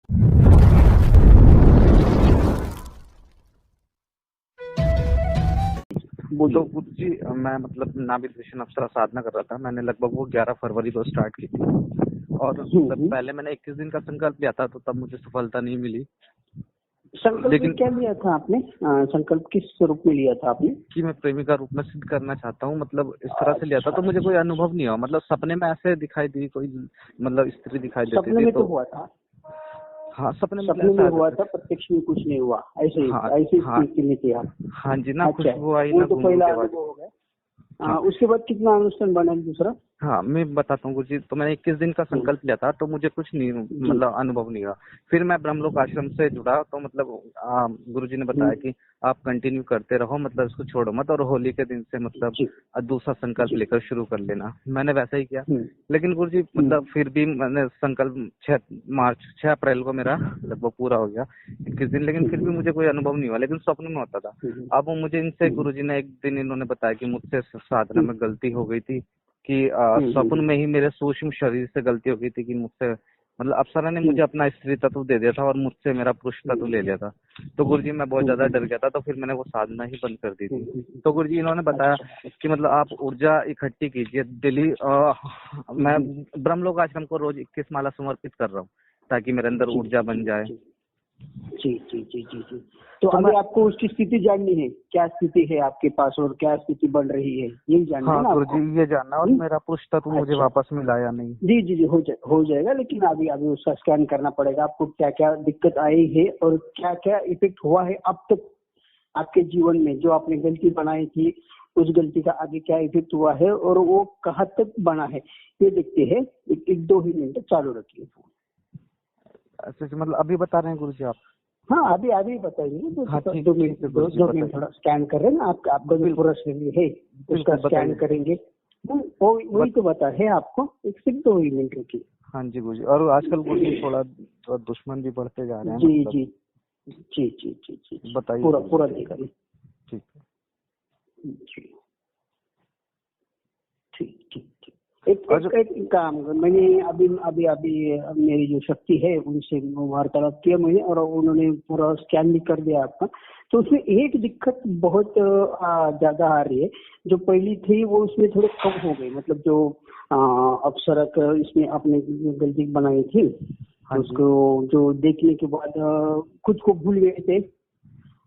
तो कुछ जी मैं मतलब नाविगेशन अप्सरा साधना कर रहा था। मैंने लगभग वो 11 फरवरी को स्टार्ट की थी और मतलब पहले मैंने 21 दिन का संकल्प लिया था, तो तब मुझे सफलता नहीं मिली। संकल्प लेकिन क्या लिया था आपने? संकल्प किस स्वरूप में लिया था आपने? कि मैं प्रेमी का रूप में सिद्ध करना चाहता हूँ, मतलब इस तरह से लिया था। तो मुझे कोई अनुभव नहीं हुआ, मतलब सपने में ऐसे दिखाई दी कोई, मतलब स्त्री दिखाई देती सपने थी। में तो हुआ था। हाँ, सपने में हुआ था, प्रत्यक्ष में कुछ नहीं हुआ। ऐसे हाँ ऐसी हाँ स्थिति में थे आप। हाँ जी, ना अच्छा, खुशबू आई वो ना तो घुंघरू पहला की आवाज। अनुभव हो गया। हाँ उसके बाद कितना अनुष्ठान बना दूसरा? हाँ, मैं बताता हूँ गुरुजी। तो मैंने 21 दिन का संकल्प लिया था, तो मुझे कुछ नहीं जी। मतलब अनुभव नहीं हुआ। फिर मैं ब्रह्मलोक आश्रम से जुड़ा, तो मतलब गुरुजी ने बताया कि आप कंटिन्यू करते रहो, मतलब इसको छोड़ो मत, और होली के दिन से मतलब जी दूसरा संकल्प जी। लेकर शुरू कर लेना। मैंने वैसा ही किया। लेकिन गुरुजी मतलब फिर भी मैंने संकल्प 6 अप्रैल को मेरा लगभग पूरा हो गया 21 दिन, लेकिन फिर भी मुझे कोई अनुभव नहीं हुआ, लेकिन स्वप्न में होता था। अब मुझे इनसे गुरुजी ने एक दिन इन्होंने बताया कि मुझसे साधना में गलती हो गई थी, कि स्वप्न में ही मेरे सूक्ष्म शरीर से गलती हो गई थी, कि मुझसे मतलब अप्सरा ने मुझे अपना स्त्री तत्व दे दिया था और मुझसे मेरा पुरुष तत्व ले लिया था। तो गुरुजी मैं बहुत ज्यादा डर गया था, तो फिर मैंने वो साधना ही बंद कर दी थी। तो गुरुजी इन्होंने बताया कि मतलब आप ऊर्जा इकट्ठी कीजिए डेली। मैं ब्रह्मलोक आश्रम को रोज 21 माला समर्पित कर रहा हूँ, ताकि मेरे अंदर ऊर्जा बन जाए। जी जी जी जी जी। तो अभी आपको उसकी स्थिति जाननी है, क्या स्थिति है आपके पास और क्या स्थिति बन रही है, यही जानना है ना आपको? गुरुजी ये जानना, और मेरा पुरुष तत्व मुझे वापस मिला या नहीं? जी जी जी, हो जाएगा। लेकिन अभी उसका स्कैन करना पड़ेगा आपको, क्या क्या दिक्कत आई है और क्या क्या इफेक्ट हुआ है अब तक आपके जीवन में। जो आपने गलती बनाई थी, उस गलती का आगे क्या इफेक्ट हुआ है और वो कहाँ तक बना है, ये देखते हैं। एक 2 ही मिनट चालू रखिए फोन। अच्छा, मतलब अभी बता रहे हैं गुरुजी आप? हाँ, अभी बताइए। हाँ, 2 मिनट थोड़ा स्कैन कर रहे हैं ना आपका जो पूरा शरीर है उसका स्कैन करेंगे। वही तो बता है आपको, एक सिर्फ 2 ही मिनट रुकिए। हाँ जी गुरुजी। और आजकल गुरुजी थोड़ा दुश्मन भी बढ़ते जा रहे हैं। जी जी जी जी जी जी, बताइए। पूरा देखिए। ठीक है जी, ठीक ठीक ठीक। एक काम, मैंने अभी मेरी जो शक्ति है उनसे वार्तालाप किया मैंने, और उन्होंने पूरा स्कैन भी कर दिया आपका। तो उसमें एक दिक्कत बहुत ज्यादा आ रही है। जो पहली थी वो उसमें थोड़ी कम हो गई, मतलब जो अप्सरा इसमें आपने गलती बनाई थी, उसको जो देखने के बाद खुद को भूल गए थे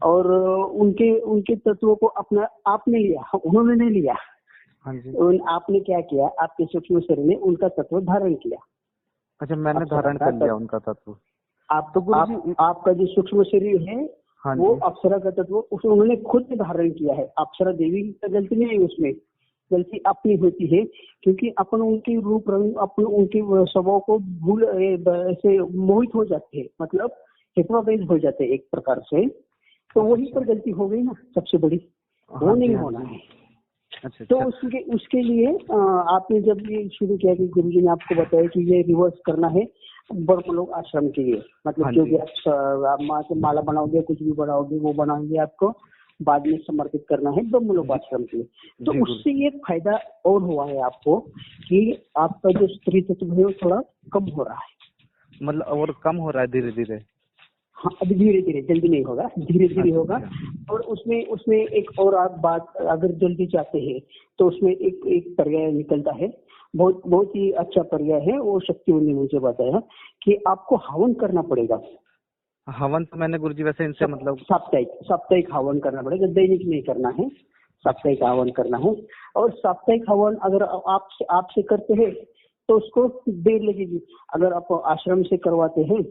और उनके तत्वों को अपना आपने लिया, उन्होंने नहीं लिया। हाँ जी। आपने क्या किया, आपके सूक्ष्म शरीर ने उनका तत्व धारण किया। अच्छा, मैंने धारण कर लिया उनका तत्व। आपका जो सूक्ष्म शरीर है वो अप्सरा का तत्व उन्होंने खुद धारण किया है। अप्सरा देवी की गलती नहीं है, उसमें गलती अपनी होती है, क्योंकि अपन उनके रूप रंग, अपन उनके स्वभाव को भूल ऐसे मोहित हो जाते हैं, मतलब हिप्नोटाइज हो जाते हैं एक प्रकार से। तो वही पर गलती हो गई ना सबसे बड़ी, वो नहीं होना है। अच्छा, तो उसके लिए आपने जब ये शुरू किया कि गुरुजी ने आपको बताया कि ये रिवर्स करना है ब्रह्मलोक आश्रम के लिए, मतलब जो भी आप माला बनाओगे, कुछ भी बनाओगे, वो बनाएंगे आपको बाद में समर्पित करना है ब्रह्मलोक आश्रम के लिए। तो उससे ये फायदा और हुआ है आपको कि आपका जो स्त्री तत्व है वो थोड़ा कम हो रहा है, मतलब और कम हो रहा है धीरे धीरे। हाँ, अभी धीरे धीरे, जल्दी नहीं होगा, धीरे धीरे होगा। और उसमें एक और आप बात अगर जल्दी चाहते हैं तो उसमें एक पर्याय निकलता है, बहुत ही अच्छा पर्याय है। वो शक्तियों ने मुझे बताया कि आपको हवन करना पड़ेगा। हवन तो मैंने गुरुजी वैसे इनसे मतलब साप्ताहिक हवन करना पड़ेगा, दैनिक नहीं करना है, साप्ताहिक हवन करना है। और साप्ताहिक हवन अगर आपसे करते हैं तो उसको देर लगेगी। अगर आप आश्रम से करवाते हैं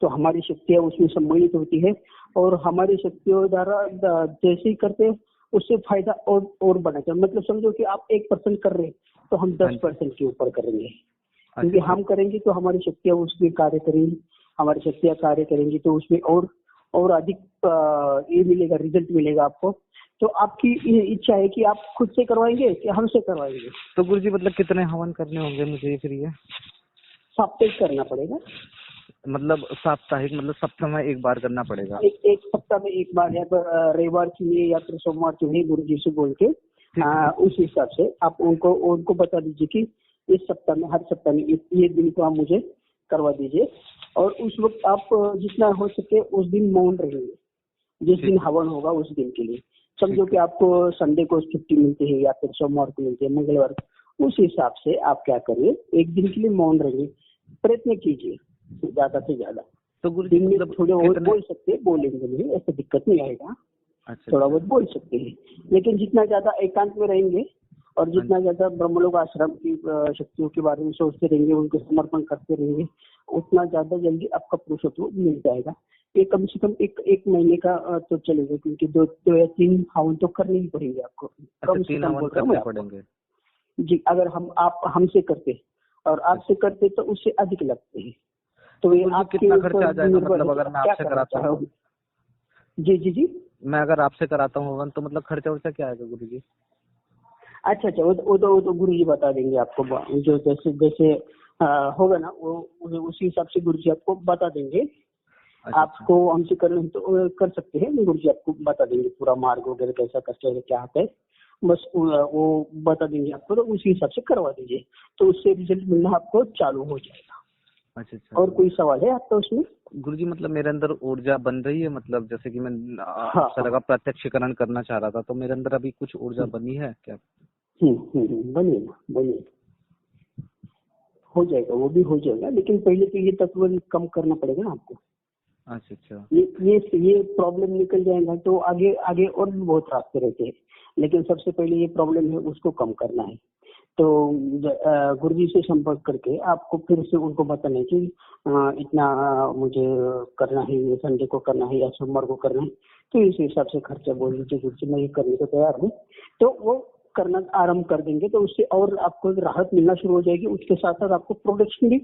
तो हमारी शक्तियां उसमें सम्मिलित होती है, और हमारी शक्तियों द्वारा जैसे ही करते हैं उससे फायदा और बढ़ेगा। मतलब समझो कि आप 1% कर रहे हैं तो हम 10% के ऊपर करेंगे, क्योंकि हम करेंगे तो हमारी शक्तियां उसमें कार्य करेंगी, हमारी शक्तियां कार्य करेंगी तो उसमें और अधिक ये मिलेगा, रिजल्ट मिलेगा आपको। तो आपकी इच्छा है कि आप खुद से करवाएंगे कि हमसे करवाएंगे? तो गुरुजी मतलब कितने हवन करने होंगे मुझे फिर ये? साप्ताहिक करना पड़ेगा। मतलब साप्ताहिक मतलब सप्ताह में एक बार करना पड़ेगा? एक सप्ताह में एक बार, या तो रविवार चुनिए या फिर सोमवार चुनिए, गुरुजी से बोल के उस हिसाब से आप उनको बता दीजिए कि इस सप्ताह में, हर सप्ताह में ये दिन को आप मुझे करवा दीजिए। और उस वक्त आप जितना हो सके उस दिन मौन रहेंगे, जिस दिन हवन होगा उस दिन के लिए। समझो कि आपको संडे को छुट्टी मिलती है या फिर सोमवार को मिलती है, मंगलवार को, उस हिसाब से आप क्या करिए, एक दिन के लिए मौन रहिए, प्रयत्न कीजिए ज्यादा से ज्यादा। तो गुरुजी दिन में मतलब थोड़े और कितने? बोल सकते हैं, बोलेंगे नहीं, ऐसा दिक्कत नहीं आएगा, अच्छा थोड़ा अच्छा। बहुत बोल सकते हैं। लेकिन जितना ज्यादा एकांत में रहेंगे और जितना ज्यादा ब्रह्मलोक आश्रम की शक्तियों के बारे में सोचते रहेंगे, उनको समर्पण करते रहेंगे, उतना ज्यादा जल्दी आपका पुरुषत्व मिल जाएगा। ये कम से कम एक महीने का तो चलेगा, क्योंकि 2 या 3 हवन तो करने ही पड़ेंगे आपको। अच्छा, कम से 3 कम हवन बोल रहा हूँ मैं करने आपको। पड़ेंगे? जी, अगर आप हमसे करते और आपसे करते तो उससे अधिक लगते हैं। तो ये गुरुजी आपके कितना खर्चा आ ऊपर जाएगा निर्भर मतलब है कि अगर आप मैं क्या आपसे करना कराता हूँ? चाहोगे। जी जी जी। मैं अगर आपसे कराता हूँ हवन तो मतलब खर्चा वर्चा क्या आएगा गुरुजी? अच्छा अच्छा, वो तो गुरु जी बता देंगे आपको, जो जैसे जैसे होगा ना, वो उसी हिसाब से गुरु जी आपको बता देंगे। अच्छा अच्छा। आपको हमसे करना है तो कर सकते हैं, गुरु जी आपको बता देंगे पूरा मार्ग वगैरह कैसा करते हैं, क्या आता है, बस वो बता देंगे आपको, तो उसी हिसाब से करवा दीजिए, तो उससे रिजल्ट मिलना आपको चालू हो जाएगा। अच्छा अच्छा। और कोई सवाल है आपका उसमें? गुरुजी मतलब मेरे अंदर ऊर्जा बन रही है, मतलब जैसे कि मैं हाँ इस तरह का प्रत्यक्षीकरण करना चाह रहा था, तो मेरे अंदर अभी कुछ ऊर्जा बनी है क्या? बनिएगा बनिएगा, हो जाएगा, वो भी हो जाएगा, लेकिन पहले तो ये तत्व कम करना पड़ेगा ना आपको। अच्छा अच्छा। ये प्रॉब्लम निकल जाएगा तो आगे आगे और भी बहुत रास्ते रहते हैं, लेकिन सबसे पहले ये प्रॉब्लम है उसको कम करना है। तो गुरुजी से संपर्क करके आपको फिर से उनको बताना है कि इतना मुझे करना है, ये संडे को करना है या सोमवार को करना है, तो इस हिसाब से खर्चा बोल दीजिए, गुरुजी मैं ये करने को तैयार हूँ, तो वो करना आरंभ कर देंगे, तो उससे और आपको राहत मिलना शुरू हो जाएगी। उसके साथ साथ आपको प्रोडक्शन भी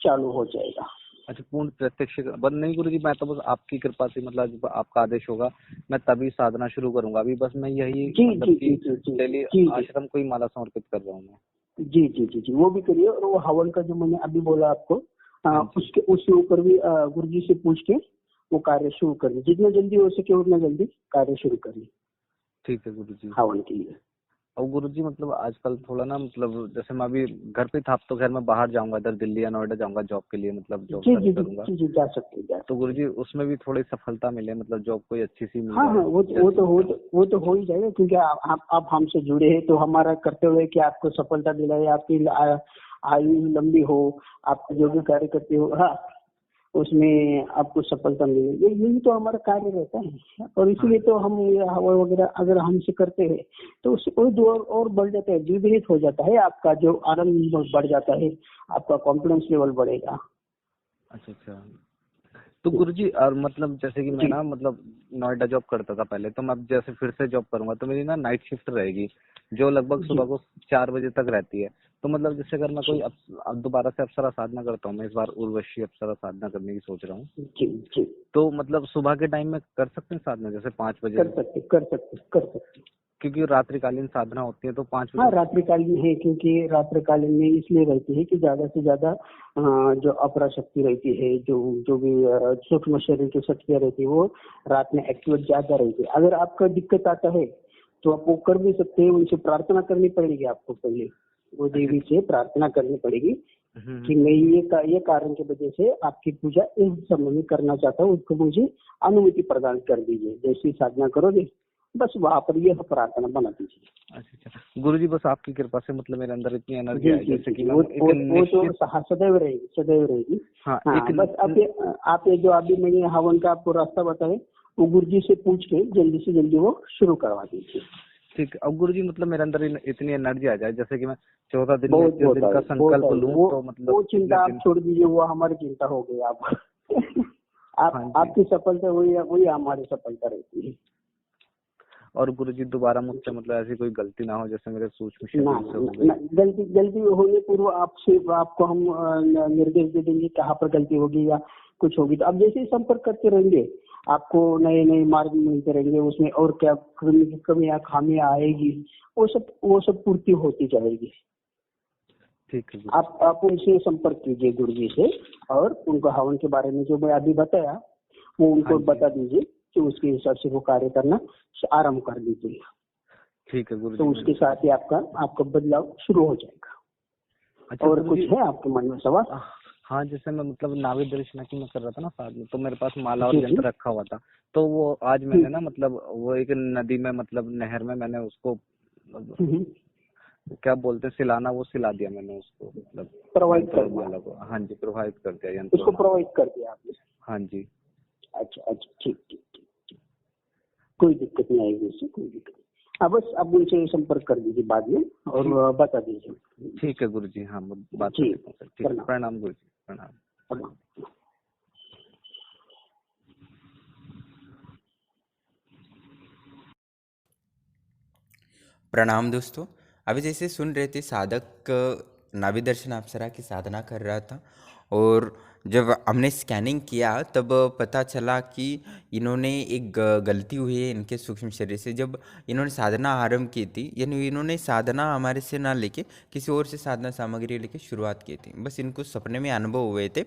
चालू हो जाएगा। अच्छा, पूर्ण प्रत्यक्ष बंद नहीं गुरुजी, मैं तो बस आपकी कृपा से मतलब जब आपका आदेश होगा मैं तभी साधना शुरू करूंगा। अभी बस मैं यही जी मतलब जी कि जी जी जी डेली जी जी आश्रम को ही माला समर्पित कर रहा हूँ मैं। जी जी जी जी, वो भी करिए। और वो हवन का जो मैंने अभी बोला आपको, हाँ जी। उसके ऊपर भी गुरुजी से पूछ के वो कार्य शुरू करिए, जितना जल्दी हो सके उतना जल्दी कार्य शुरू करिए ठीक है गुरुजी। हवन के लिए। और गुरुजी मतलब आजकल थोड़ा ना मतलब जैसे मैं अभी घर पे था, अब तो खैर मैं बाहर जाऊंगा, इधर दिल्ली या नोएडा जाऊंगा जॉब के लिए, मतलब जॉब जी सर्च जी जी करूंगा। जी जी, जा सकते जा तो सकते। गुरुजी उसमें भी थोड़ी सफलता मिले, मतलब जॉब कोई अच्छी सी मिल हाँ जाए हाँ, वो तो हो ही जाएगा, क्योंकि आप हमसे जुड़े हैं, तो हमारा कर्तव्य है कि आपको सफलता दिलाए, आपकी आयु लंबी हो, आप जो भी कार्य करते हो, हाँ, उसमें आपको सफलता मिले, यही तो हमारा कार्य रहता है। और हाँ। इसीलिए तो हम ये हवा वगैरह अगर हमसे करते हैं तो उससे और बढ़ जाता है, द्विगुणित हो जाता है, आपका जो आनंद बढ़ जाता है, आपका कॉन्फिडेंस लेवल बढ़ेगा। अच्छा अच्छा। तो गुरुजी और मतलब जैसे कि मैं जी ना मतलब नोएडा जॉब करता था पहले, तो मैं अब जैसे फिर से जॉब करूंगा तो मेरी ना नाइट शिफ्ट रहेगी, जो लगभग जी सुबह को 4 बजे तक रहती है। तो मतलब जैसे अगर मैं कोई अब दोबारा से अप्सरा साधना करता हूँ, मैं इस बार उर्वशी अप्सरा साधना करने की सोच रहा हूँ, जी जी, तो मतलब सुबह के टाइम में कर सकते हैं साधना जैसे 5 बजे? कर सकते। क्योंकि रात्रिकालीन साधना होती है तो 5 हाँ, बजे। रात्रिकालीन है, क्योंकि रात्रिकालीन में इसलिए रहती है कि ज्यादा से ज्यादा जो अपरा शक्ति रहती है, जो भी सूक्ष्म शरीर की शक्तियाँ रहती है, वो रात में एक्टिवेट ज्यादा रहती है। अगर आपका दिक्कत आता है तो आप वो कर भी सकते हैं, उनसे प्रार्थना करनी पड़ेगी आपको, पहले वो देवी से प्रार्थना करनी पड़ेगी कि मैं ये कारण की वजह से आपकी पूजा इस समय में करना चाहता हूँ, उसको मुझे अनुमति प्रदान कर दीजिए। जैसी साधना करोगे बस वहां पर ये प्रार्थना बना दीजिए। अच्छा अच्छा गुरुजी, बस आपकी कृपा से मतलब मेरे अंदर इतनी एनर्जी जी आई जी जैसे कि जी, मैं वो एक वो निश्चित। तो सदैव रहेगी, सदैव रहेगी। हाँ हाँ, एक बस आप ये जो अभी मैंने हवन का आपको रास्ता बताया, वो गुरुजी से पूछ के जल्दी से जल्दी वो शुरू करवा दीजिए। ठीक है। अब गुरुजी मतलब मेरे अंदर इतनी एनर्जी आ जाए जैसे कि मैं 14 दिन या बहुत 21 बहुत दिन का आएगी, बहुत संकल्प आएगी। लूं वो तो मतलब वो कितने चिंता आप दिन? छोड़ दीजिए, वो हमारी चिंता हो गई। आप हाँ जी। आपकी सफलता वही हमारी सफलता रहती है। और गुरुजी दोबारा मुझसे मतलब ऐसी कोई गलती ना हो जैसे मेरे सूक्ष्म ना शरीर से हो ना, गई। गलती होने पूर्व आपको हम निर्देश दे देंगे कहाँ पर गलती होगी या कुछ होगी, तो अब जैसे ही संपर्क करते रहेंगे आपको नए नए मार्ग मिलते रहेंगे, उसमें और क्या कमियां खामियां आएगी, वो सब पूर्ति होती जाएगी। ठीक है गुरुजी। आप उनसे संपर्क कीजिए गुरुजी से, और उनको हवन के बारे में जो मैं अभी बताया वो उनको हाँ जी। बता दीजिए कि उसके हिसाब से वो कार्य करना आरम्भ कर दीजिए। ठीक है गुरुजी। तो उसके साथ ही आपका बदलाव शुरू हो जाएगा। अच्छा और गुरुजी। कुछ है आपके मन में सवाल? हाँ, जैसे मैं मतलब नाभि दर्शना की मैं कर रहा था ना साथ में, तो मेरे पास माला और जी जी। यंत्र रखा हुआ था। तो वो आज मैंने ना मतलब वो एक नदी में मतलब नहर में मैंने उसको हम्म, क्या बोलते हैं सिलाना, वो सिला दिया मैंने उसको, मतलब प्रोवाइड यंत्र कर और दिया, माला को। हाँ जी, प्रभावित कर दिया यंत्र उसको और माला प्रोवाइड को। कर दिया आपने। हाँ जी। अच्छा अच्छा, ठीक ठीक ठीक, कोई दिक्कत नहीं आएगी उससे, कोई दिक्कत नहीं। हाँ, बस आप उनसे संपर्क कर दीजिए बाद में और ठीक बता दीजिए। ठीक है गुरु जी, हाँ मैं बात कर ठीक, लेता हूँ सर। ठीक, प्रणाम प्रणाम गुरु जी, प्रणाम। प्रणाम। प्रणाम दोस्तों। अभी जैसे सुन रहे थे, साधक नाभि दर्शन अप्सरा की साधना कर रहा था, और जब हमने स्कैनिंग किया तब पता चला कि इन्होंने एक गलती हुई है इनके सूक्ष्म शरीर से। जब इन्होंने साधना आरंभ की थी, यानी इन्होंने साधना हमारे से ना लेके किसी और से साधना सामग्री लेके शुरुआत की थी, बस इनको सपने में अनुभव हुए थे।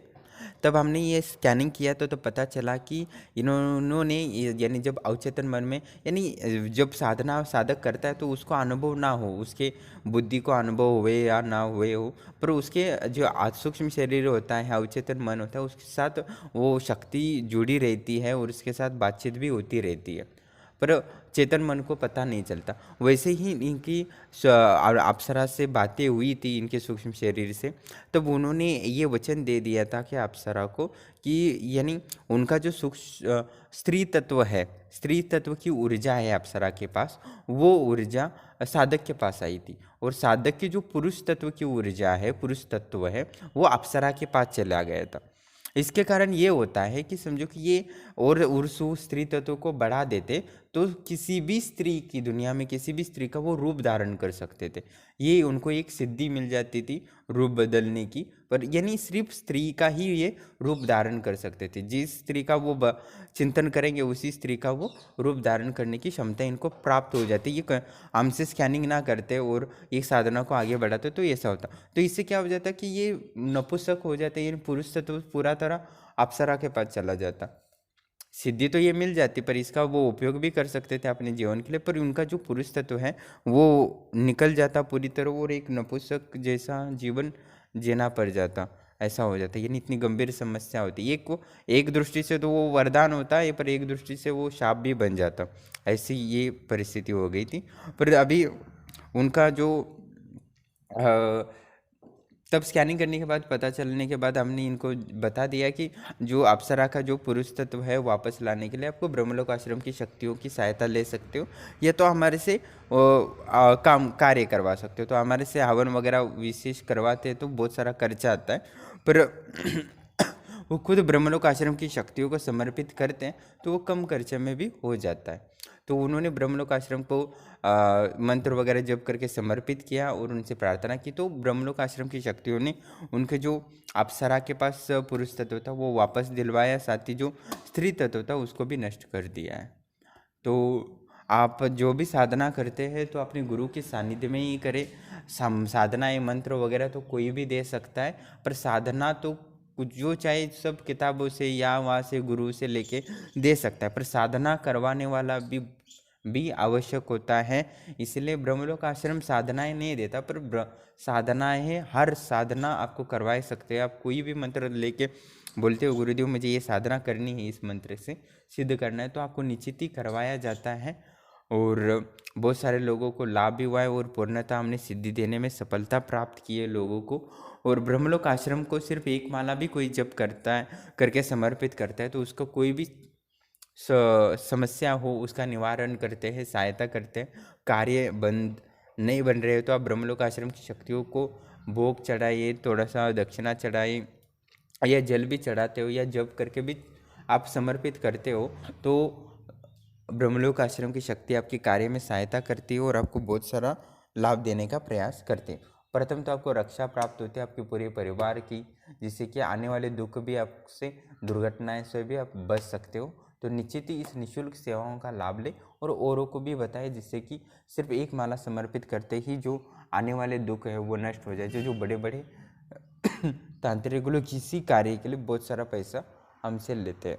तब हमने ये स्कैनिंग किया तो पता चला कि इन्होंने यानी जब अवचेतन मन में, यानी जब साधना साधक करता है तो उसको अनुभव ना हो, उसके बुद्धि को अनुभव हुए या ना हुए हो, पर उसके जो सूक्ष्म शरीर होता है, अवचेतन मन होता है, उसके साथ वो शक्ति जुड़ी रहती है और उसके साथ बातचीत भी होती रहती है, पर चेतन मन को पता नहीं चलता। वैसे ही इनकी अप्सरा से बातें हुई थी इनके सूक्ष्म शरीर से, तब उन्होंने ये वचन दे दिया था कि अप्सरा को कि यानी उनका जो सूक्ष्म स्त्री तत्व है, स्त्री तत्व की ऊर्जा है अप्सरा के पास, वो ऊर्जा साधक के पास आई थी, और साधक की जो पुरुष तत्व की ऊर्जा है, पुरुष तत्व है, वो अप्सरा के पास चला गया था। इसके कारण ये होता है कि समझो कि ये और उर्सु स्त्री तत्व को बढ़ा देते तो किसी भी स्त्री की, दुनिया में किसी भी स्त्री का वो रूप धारण कर सकते थे। ये उनको एक सिद्धि मिल जाती थी रूप बदलने की, पर यानी सिर्फ स्त्री का ही ये रूप धारण कर सकते थे। जिस स्त्री का वो चिंतन करेंगे उसी स्त्री का वो रूप धारण करने की क्षमता इनको प्राप्त हो जाती है। ये हमसे स्कैनिंग ना करते और एक साधना को आगे बढ़ाते तो ऐसा होता। तो इससे क्या हो जाता कि ये नपुंसक हो जाते, यानी पुरुष तत्व पूरा तरह अप्सरा के पास चला जाता। सिद्धि तो ये मिल जाती, पर इसका वो उपयोग भी कर सकते थे अपने जीवन के लिए, पर उनका जो पुरुष तत्व है वो निकल जाता पूरी तरह, और एक नपुंसक जैसा जीवन जीना पड़ जाता, ऐसा हो जाता। यानी इतनी गंभीर समस्या होती है। एक दृष्टि से तो वो वरदान होता है, पर एक दृष्टि से वो शाप भी बन जाता। ऐसी ये परिस्थिति हो गई थी। पर अभी उनका जो तब स्कैनिंग करने के बाद, पता चलने के बाद, हमने इनको बता दिया कि जो अप्सरा का जो पुरुष तत्व है वापस लाने के लिए आपको ब्रह्मलोक आश्रम की शक्तियों की सहायता ले सकते हो, या तो हमारे से काम कार्य करवा सकते हो। तो हमारे से हवन वगैरह विशेष करवाते हैं तो बहुत सारा खर्चा आता है, पर वो खुद ब्रह्मलोक आश्रम की शक्तियों को समर्पित करते हैं तो वो कम खर्चे में भी हो जाता है। तो उन्होंने ब्रह्मलोक आश्रम को मंत्र वगैरह जप करके समर्पित किया और उनसे प्रार्थना की, तो ब्रह्मलोक आश्रम की शक्तियों ने उनके जो अप्सरा के पास पुरुष तत्व था वो वापस दिलवाया, साथ ही जो स्त्री तत्व था उसको भी नष्ट कर दिया है। तो आप जो भी साधना करते हैं तो अपने गुरु के सानिध्य में ही करें। साधनाएं मंत्र वगैरह तो कोई भी दे सकता है, पर साधना तो कुछ जो चाहे सब किताबों से या वहाँ से गुरु से लेके दे सकता है, पर साधना करवाने वाला भी आवश्यक होता है। इसलिए ब्रह्मलोक आश्रम साधनाएं नहीं देता, पर साधनाएं, हर साधना आपको करवा सकते हैं। आप कोई भी मंत्र लेके बोलते हो गुरुदेव मुझे ये साधना करनी है, इस मंत्र से सिद्ध करना है, तो आपको निश्चित ही करवाया जाता है। और बहुत सारे लोगों को लाभ भी हुआ है, और पूर्णतः हमने सिद्धि देने में सफलता प्राप्त की है लोगों को। और ब्रह्मलोक आश्रम को सिर्फ एक माला भी कोई जप करता है, करके समर्पित करता है, तो उसको कोई भी समस्या हो उसका निवारण करते हैं, सहायता करते हैं। कार्य बंद नहीं बन रहे हो तो आप ब्रह्मलोक आश्रम की शक्तियों को भोग चढ़ाइए, थोड़ा सा दक्षिणा चढ़ाइए, या जल भी चढ़ाते हो, या जप करके भी आप समर्पित करते हो, तो ब्रह्मलोक आश्रम की शक्ति आपके कार्य में सहायता करती है और आपको बहुत सारा लाभ देने का प्रयास करते हैं। प्रथम तो आपको रक्षा प्राप्त होती है आपके पूरे परिवार की, जिससे कि आने वाले दुख भी आपसे, दुर्घटनाएं से भी आप बच सकते हो। तो निश्चित ही इस निःशुल्क सेवाओं का लाभ ले और औरों को भी बताए, जिससे कि सिर्फ एक माला समर्पित करते ही जो आने वाले दुख है वो नष्ट हो जाए। जो बड़े बड़े तांत्रिक लोग किसी कार्य के लिए बहुत सारा पैसा हमसे लेते हैं।